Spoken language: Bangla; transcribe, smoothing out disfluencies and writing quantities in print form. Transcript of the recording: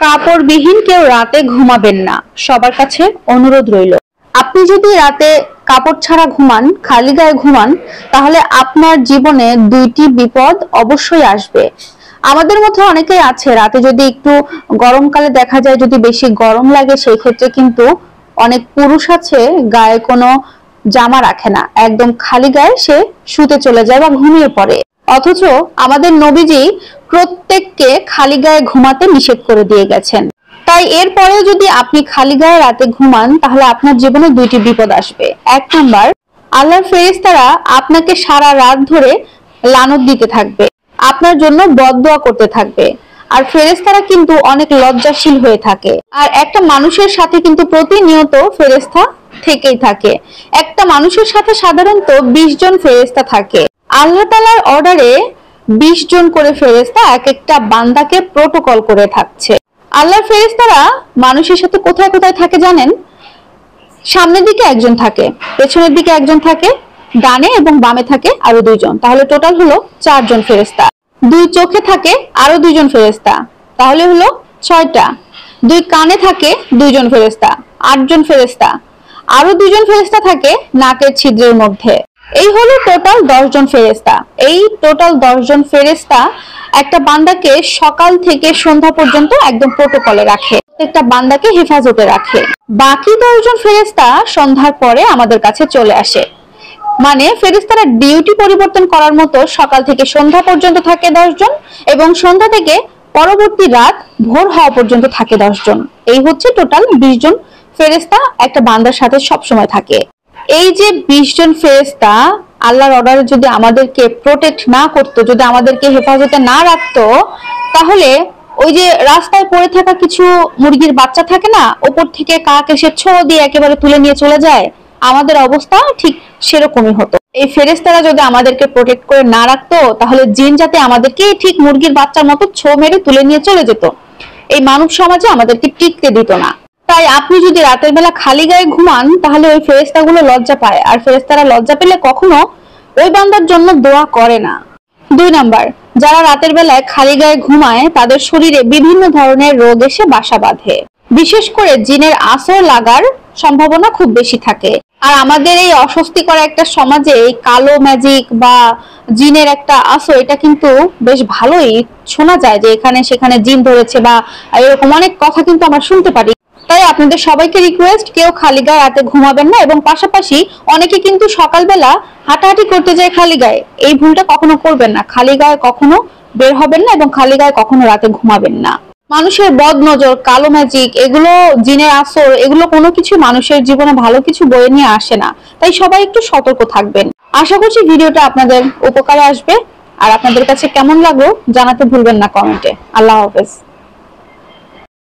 কাপড়বিহীন কেউ রাতে ঘুমাবেন না, সবার কাছে অনুরোধ রইল। আপনি যদি রাতে কাপড় ছাড়া ঘুমান, খালি গায়ে ঘুমান, তাহলে আপনার জীবনে দুইটি বিপদ অবশ্যই আসবে। আমাদের মধ্যে অনেকেই আছে রাতে যদি একটু গরমকালে দেখা যায় যদি বেশি গরম লাগে, সেই ক্ষেত্রে কিন্তু অনেক পুরুষ আছে গায়ে কোনো জামা রাখে না, একদম খালি গায়ে সে শুতে চলে যায় বা ঘুমিয়ে পড়ে। অথচ আমাদের নবীজি প্রত্যেককে খালি গায়ে ঘুমাতে নিষেধ করে দিয়ে গেছেন। তাই এরপরেও যদি আপনি খালি গায়ে রাতে ঘুমান, তাহলে আপনার জীবনে দুইটি বিপদ আসবে। এক নাম্বার, আল্লাহর ফেরেশতারা আপনাকে সারা রাত ধরে লানত দিতে থাকবে, আপনার জন্য বদদোয়া করতে থাকবে। আর ফেরেশতারা কিন্তু অনেক লজ্জাশীল হয়ে থাকে। আর একটা মানুষের সাথে কিন্তু প্রতিনিয়ত ফেরেশতা থেকেই থাকে। একটা মানুষের সাথে সাধারণত 20 জন ফেরেশতা থাকে। আল্লাহ তাআলার অর্ডারে 20 জন করে ফেরেশতা এক একটা বান্দাকে প্রোটোকল করে থাকছে। আল্লাহর ফেরেশতারা মানুষের সাথে কোথায় কোথায় থাকে জানেন? সামনের দিকে একজন থাকে, পেছনের দিকে একজন থাকে, ডানে এবং বামে থাকে আরো 2 জন, তাহলে টোটাল হলো 4 জন ফেরেশতা। 2 চোখে থাকে আরো 2 জন ফেরেশতা, তাহলে হলো 6টা। 2 কানে থাকে 2 জন ফেরেশতা, 8 জন ফেরেশতা। আরো 2 জন ফেরেশতা থাকে নাকের ছিদ্রের মধ্যে। এই হলো টোটাল 10 জন ফেরেশতা। এই টোটাল 10 জন ফেরেশতা একটা বান্দাকে সকাল থেকে সন্ধ্যা পর্যন্ত একদম প্রোটোকলে রাখে, একটা বান্দাকে হেফাজতে রাখে। বাকি 10 জন ফেরেশতা সন্ধ্যার পরে আমাদের কাছে চলে আসে। মানে ফেরেশতারা ডিউটি পরিবর্তন করার মতো সকাল থেকে সন্ধ্যা পর্যন্ত থাকে 10 জন, এবং সন্ধ্যা থেকে পরবর্তী রাত ভোর হওয়া পর্যন্ত থাকে 10 জন। এই হচ্ছে টোটাল 20 জন ফেরেশতা একটা বান্দার সাথে সব সময় থাকে। এই যে 20 জন ফেরেশতা আল্লাহর অর্ডারে যদি আমাদেরকে প্রোটেক্ট না করতো, যদি আমাদেরকে হেফাজতে না রাখতো, তাহলে ওই যে রাস্তায় পড়ে থাকা কিছু মুরগির বাচ্চা থাকে না, উপর থেকে কাক এসে ছো দিয়ে একেবারে তুলে নিয়ে চলে যায়, আমাদের অবস্থা ঠিক সেরকমই হতো। এই ফেরেশতারা যদি আমাদেরকে প্রোটেক্ট করে না রাখতো, তাহলে জিন জাতি আমাদেরকে ঠিক মুরগির বাচ্চার মতো ছো মেরে তুলে নিয়ে চলে যেত, এই মানব সমাজে আমাদেরকে টিকতে দিত না। তাই আপনি যদি রাতের বেলা খালি গায়ে ঘুমান, তাহলে ওই ফেরেশতাগুলো লজ্জা পায়, আর ফেরেশতারা লজ্জা পেলে কখনো ওই বান্দার জন্য দোয়া করে না। 2 নাম্বার, যারা রাতের বেলায় খালি গায়ে ঘুমায় তাদের শরীরে বিভিন্ন ধরনের রোগ এসে বাসা বাঁধে, বিশেষ করে জিনের আসর লাগার সম্ভাবনা খুব বেশি থাকে। আর আমাদের এই অস্বস্তিকর একটা সমাজে এই কালো ম্যাজিক বা জিনের একটা আসর, এটা কিন্তু বেশ ভালোই শোনা যায় যে এখানে সেখানে জিন ধরেছে বা এরকম অনেক কথা কিন্তু আমরা শুনতে পারি। তাই আপনাদের সবাইকে রিকোয়েস্ট, কেউ খালি গায়ে রাতে ঘুমাবেন না। এবং পাশাপাশি অনেকে কিন্তু সকালবেলা হাঁটাহাঁটি করতে যায় খালি গায়ে, এই ভুলটা কখনো করবেন না। খালি গায়ে কখনো বের হবেন না এবং খালি গায়ে কখনো রাতে ঘুমাবেন না। মানুষের বদ নজর, কালো ম্যাজিক, এগুলো জিনের আসর, এগুলো কোনো কিছু মানুষের জীবনে ভালো কিছু বয়ে নিয়ে আসে না। তাই সবাই একটু সতর্ক থাকবেন। আশা করছি ভিডিওটা আপনাদের উপকারে আসবে। আর আপনাদের কাছে কেমন লাগলো জানাতে ভুলবেন না কমেন্টে। আল্লাহ হাফেজ।